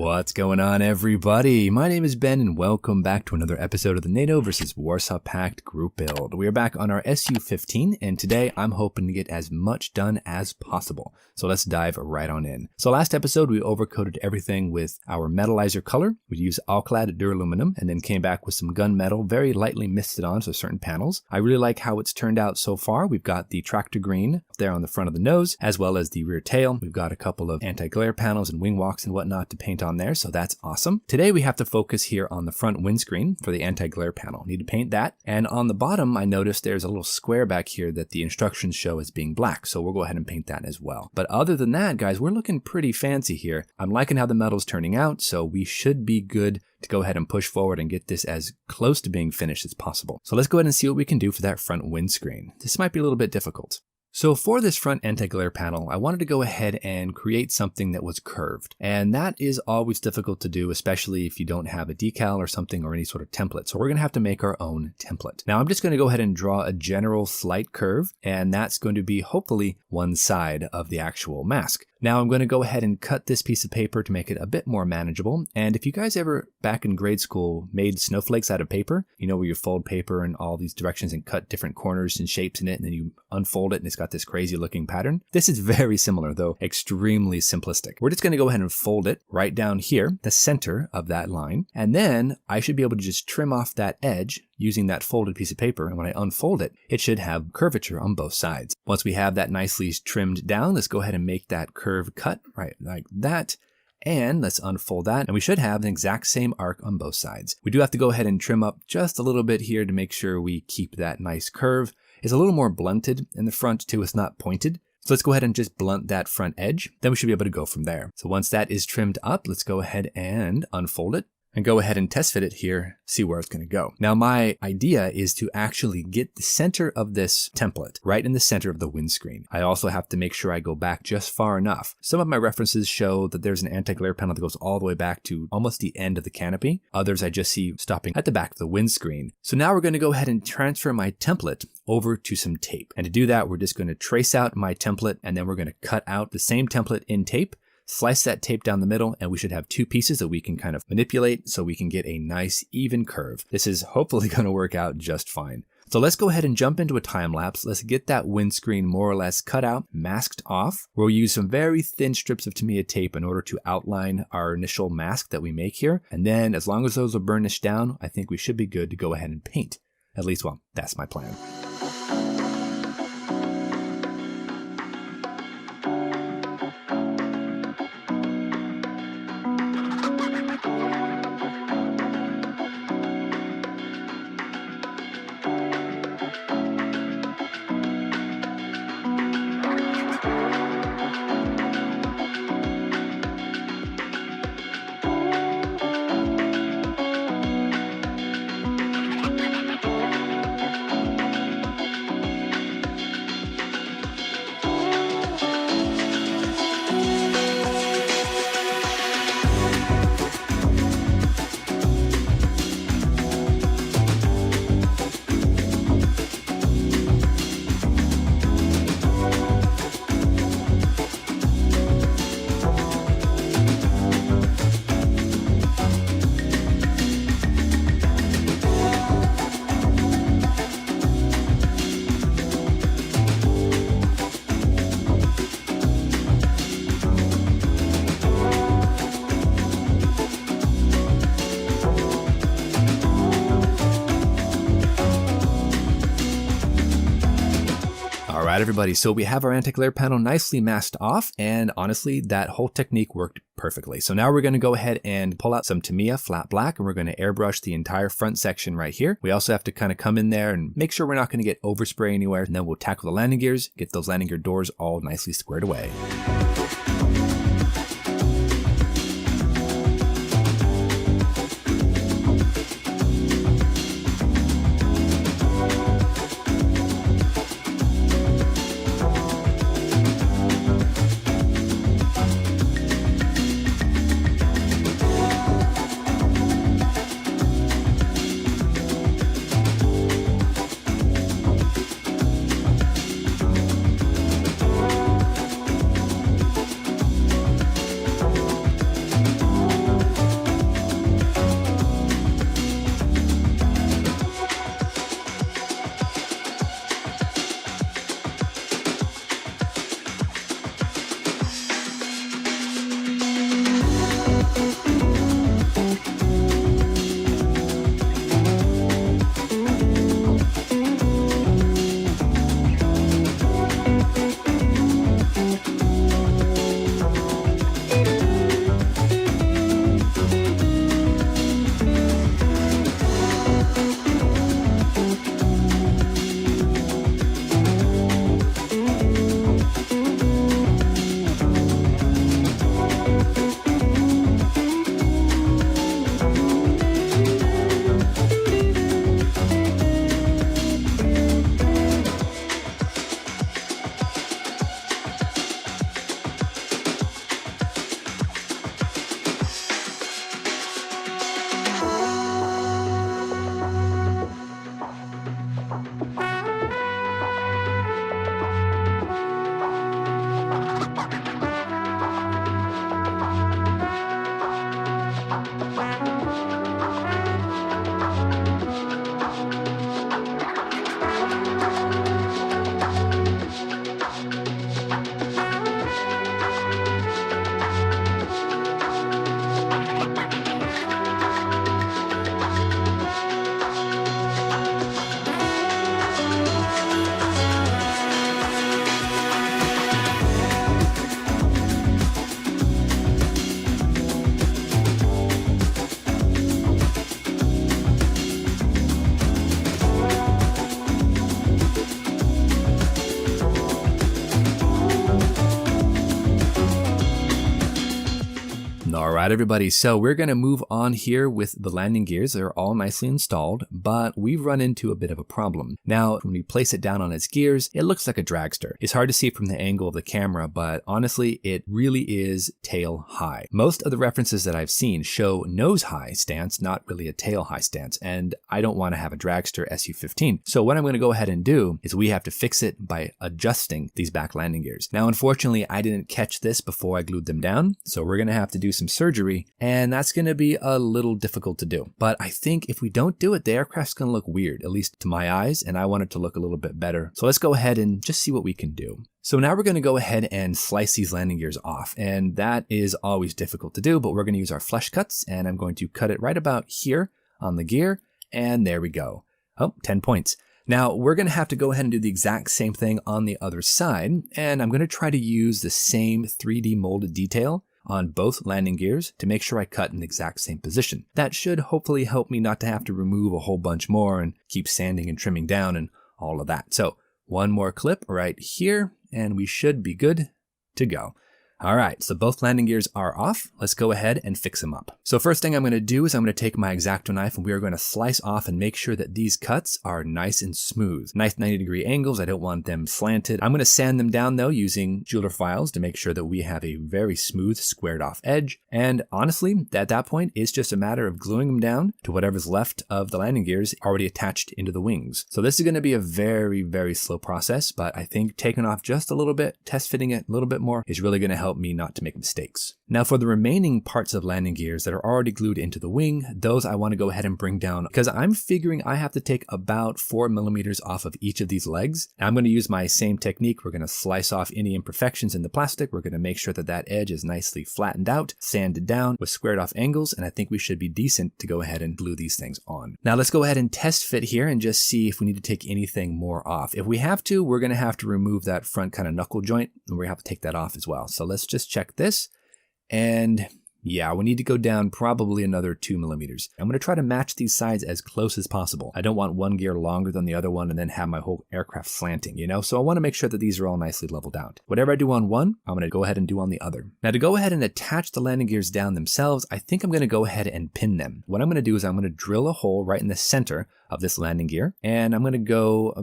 What's going on, everybody? My name is Ben, and welcome back to another episode of the NATO versus Warsaw Pact Group Build. We are back on our Su-15, and today I'm hoping to get as much done as possible. So let's dive right on in. So last episode, we overcoated everything with our metallizer color. We used all-clad Duraluminium, and then came back with some gunmetal, very lightly misted onto certain panels. I really like how it's turned out so far. We've got the tractor green there on the front of the nose, as well as the rear tail. We've got a couple of anti-glare panels and wing walks and whatnot to paint on there, so that's awesome. Today we have to focus here on the front windscreen for the anti-glare panel. Need to paint that. And on the bottom, I noticed there's a little square back here that the instructions show as being black, so we'll go ahead and paint that as well. But other than that, guys, we're looking pretty fancy here. I'm liking how the metal's turning out, so we should be good to go ahead and push forward and get this as close to being finished as possible. So let's go ahead and see what we can do for that front windscreen. This might be a little bit difficult. So for this front anti-glare panel, I wanted to go ahead and create something that was curved. And that is always difficult to do, especially if you don't have a decal or something or any sort of template. So we're going to have to make our own template. Now I'm just going to go ahead and draw a general slight curve, and that's going to be hopefully one side of the actual mask. Now I'm going to go ahead and cut this piece of paper to make it a bit more manageable. And if you guys ever back in grade school made snowflakes out of paper, you know, where you fold paper in all these directions and cut different corners and shapes in it, and then you unfold it and it's got this crazy looking pattern. This is very similar, though extremely simplistic. We're just going to go ahead and fold it right down here, the center of that line. And then I should be able to just trim off that edge using that folded piece of paper, and when I unfold it, it should have curvature on both sides. Once we have that nicely trimmed down, let's go ahead and make that curve cut right like that. And let's unfold that, and we should have an exact same arc on both sides. We do have to go ahead and trim up just a little bit here to make sure we keep that nice curve. It's a little more blunted in the front too, it's not pointed. So let's go ahead and just blunt that front edge. Then we should be able to go from there. So once that is trimmed up, let's go ahead and unfold it and go ahead and test fit it here, see where it's going to go. Now my idea is to actually get the center of this template right in the center of the windscreen. I also have to make sure I go back just far enough. Some of my references show that there's an anti-glare panel that goes all the way back to almost the end of the canopy. Others I just see stopping at the back of the windscreen. So now we're going to go ahead and transfer my template over to some tape. And to do that, we're just going to trace out my template, and then we're going to cut out the same template in tape. Slice that tape down the middle, and we should have two pieces that we can kind of manipulate so we can get a nice even curve. This is hopefully going to work out just fine. So let's go ahead and jump into a time lapse. Let's get that windscreen more or less cut out, masked off. We'll use some very thin strips of Tamiya tape in order to outline our initial mask that we make here. And then as long as those are burnished down, I think we should be good to go ahead and paint. At least, well, that's my plan. All right, everybody, so we have our anti-glare panel nicely masked off, and honestly, that whole technique worked perfectly. So now we're going to go ahead and pull out some Tamiya flat black, and we're going to airbrush the entire front section right here. We also have to kind of come in there and make sure we're not going to get overspray anywhere, and then we'll tackle the landing gears, get those landing gear doors all nicely squared away. right, everybody, so we're going to move on here with the landing gears. They're all nicely installed, but we've run into a bit of a problem. Now, when we place it down on its gears, it looks like a dragster. It's hard to see from the angle of the camera, but honestly, it really is tail high. Most of the references that I've seen show nose high stance, not really a tail high stance, and I don't want to have a dragster Su-15. So what I'm going to go ahead and do is we have to fix it by adjusting these back landing gears. Now, unfortunately, I didn't catch this before I glued them down, so we're going to have to do some surgery, and that's going to be a little difficult to do. But I think if we don't do it, the aircraft's going to look weird, at least to my eyes, and I want it to look a little bit better. So let's go ahead and just see what we can do. So now we're going to go ahead and slice these landing gears off, and that is always difficult to do, but we're going to use our flesh cuts, and I'm going to cut it right about here on the gear, and there we go. Oh, 10 points. Now we're going to have to go ahead and do the exact same thing on the other side, and I'm going to try to use the same 3D molded detail on both landing gears to make sure I cut in the exact same position. That should hopefully help me not to have to remove a whole bunch more and keep sanding and trimming down and all of that. So one more clip right here, and we should be good to go. All right, so both landing gears are off. Let's go ahead and fix them up. So first thing I'm going to do is I'm going to take my X-Acto knife and we are going to slice off and make sure that these cuts are nice and smooth. Nice 90-degree angles, I don't want them slanted. I'm going to sand them down though using jeweler files to make sure that we have a very smooth squared off edge. And honestly, at that point, it's just a matter of gluing them down to whatever's left of the landing gears already attached into the wings. So this is going to be a very, very slow process, but I think taking off just a little bit, test fitting it a little bit more is really going to help me not to make mistakes. Now for the remaining parts of landing gears that are already glued into the wing, those I want to go ahead and bring down because I'm figuring I have to take about 4 millimeters off of each of these legs. Now I'm going to use my same technique. We're going to slice off any imperfections in the plastic. We're going to make sure that that edge is nicely flattened out, sanded down with squared off angles, and I think we should be decent to go ahead and glue these things on. Now let's go ahead and test fit here and just see if we need to take anything more off. If we have to, we're going to have to remove that front kind of knuckle joint, and we have to take that off as well. So let's just check this, and yeah, we need to go down probably another 2 millimeters. I'm going to try to match these sides as close as possible. I don't want one gear longer than the other one and then have my whole aircraft slanting, you know? So I want to make sure that these are all nicely leveled out. Whatever I do on one, I'm going to go ahead and do on the other. Now to go ahead and attach the landing gears down themselves, I think I'm going to go ahead and pin them. What I'm going to do is I'm going to drill a hole right in the center of this landing gear, and I'm going to go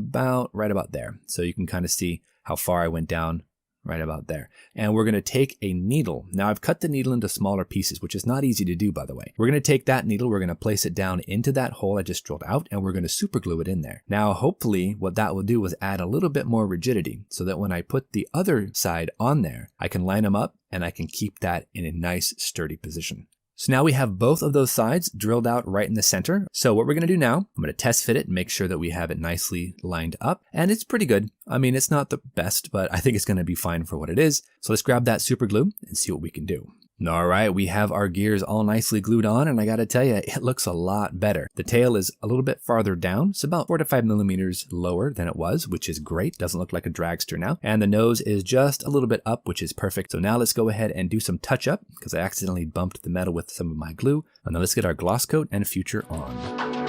right about there. So you can kind of see how far I went down. Right about there. And we're going to take a needle. Now I've cut the needle into smaller pieces, which is not easy to do, by the way. We're going to take that needle, we're going to place it down into that hole I just drilled out, and we're going to super glue it in there. Now hopefully what that will do is add a little bit more rigidity so that when I put the other side on there, I can line them up and I can keep that in a nice sturdy position. So now we have both of those sides drilled out right in the center. So what we're going to do now, I'm going to test fit it and make sure that we have it nicely lined up. And it's pretty good. I mean, it's not the best, but I think it's going to be fine for what it is. So let's grab that super glue and see what we can do. All right, we have our gears all nicely glued on, and I gotta tell you, it looks a lot better. The tail is a little bit farther down. It's about 4 to 5 millimeters lower than it was, which is great. Doesn't look like a dragster now. And the nose is just a little bit up, which is perfect. So now let's go ahead and do some touch up because I accidentally bumped the metal with some of my glue. And now let's get our gloss coat and future on.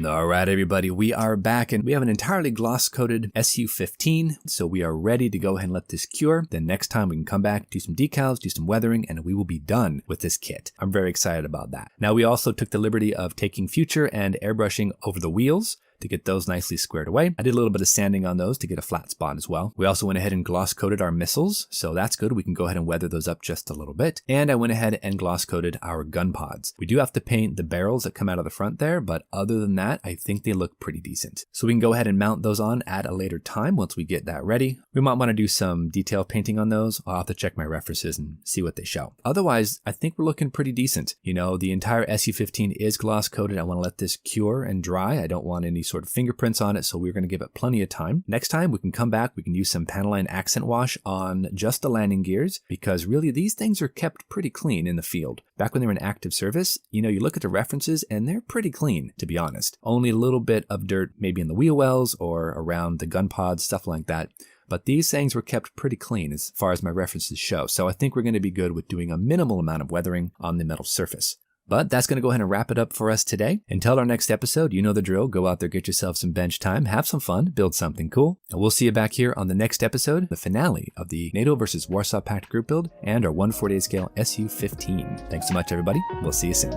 All right, everybody, we are back and we have an entirely gloss-coated Su-15, so we are ready to go ahead and let this cure. Then next time we can come back, do some decals, do some weathering, and we will be done with this kit. I'm very excited about that. Now, we also took the liberty of taking future and airbrushing over the wheels to get those nicely squared away. I did a little bit of sanding on those to get a flat spot as well. We also went ahead and gloss coated our missiles, so that's good. We can go ahead and weather those up just a little bit. And I went ahead and gloss coated our gun pods. We do have to paint the barrels that come out of the front there, but other than that, I think they look pretty decent. So we can go ahead and mount those on at a later time once we get that ready. We might want to do some detail painting on those. I'll have to check my references and see what they show. Otherwise, I think we're looking pretty decent. You know, the entire Su-15 is gloss coated. I want to let this cure and dry. I don't want any sort of fingerprints on it, so we're going to give it plenty of time. Next time we can come back, we can use some Panaline accent wash on just the landing gears, because really these things are kept pretty clean in the field. Back when they were in active service, you know, you look at the references and they're pretty clean, to be honest. Only a little bit of dirt maybe in the wheel wells or around the gun pods, stuff like that. But these things were kept pretty clean as far as my references show, so I think we're going to be good with doing a minimal amount of weathering on the metal surface. But that's going to go ahead and wrap it up for us today. Until our next episode, you know the drill. Go out there, get yourself some bench time, have some fun, build something cool. And we'll see you back here on the next episode, the finale of the NATO versus Warsaw Pact Group Build and our 1/48 scale Su-15. Thanks so much, everybody. We'll see you soon.